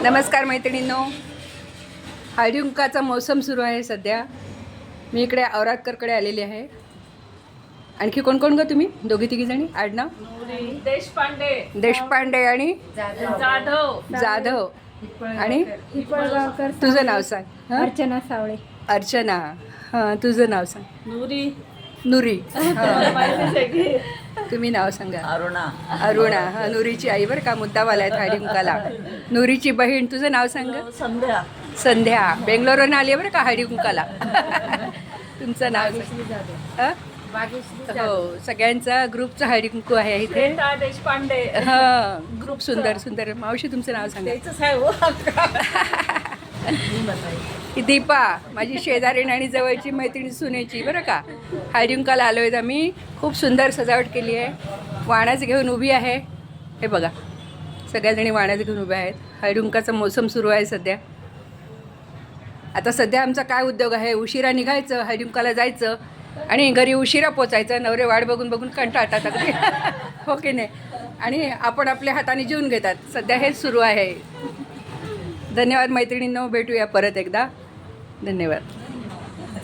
नमस्कार मैत्रिणींनो, हळदी कुंकाचा मौसम सुरू आहे सध्या. मी इकडे औरातकरकडे आलेली आहे. आणखी कोण कोण ग तुम्ही? दोघी तिघी जणी. आडनाव देशपांडे आणि जाधव आणि तुझं नाव सांग. अर्चना सावळे. अर्चना. हां, तुझं नाव सांग. नुरी. तुम्ही नाव सांगा. अरुणा. हा, नुरीची आई बरं का, मुद्दाम आलाय हळदी कुंकाला. नुरीची बहीण. तुझं नाव सांग. संध्या. बेंगलोरवरून आली आहे बरं का हळदी कुंकाला. तुमचं नाव सांग. हो, सगळ्यांचा ग्रुपचा हळदी कुंकू आहे इथे. देशपांडे. हा, ग्रुप सुंदर सुंदर. मावशी तुमचं नाव सांगा. ही दीपा, माझी शेजारीण आणि जवळची मैत्रिणी सुनेची बरं का. हळदी कुंकाला आलो आहेत आम्ही. खूप सुंदर सजावट केली आहे. वाणाच घेऊन उभी आहे. हे बघा, सगळ्याजणी वाणाच घेऊन उभ्या आहेत. हळदी कुंकाचा मोसम सुरू आहे सध्या. आता सध्या आमचा काय उद्योग आहे, उशिरा निघायचं, हळदी कुंकाला जायचं आणि घरी उशिरा पोचायचं. नवरे वाट बघून बघून कंटाळतात अगदी. हो की नाही. आणि आपण आपल्या हाताने जेवून घेतात. सध्या हेच सुरू आहे. धन्यवाद मैत्रिणींनो, भेटूया परत एकदा. धन्यवाद.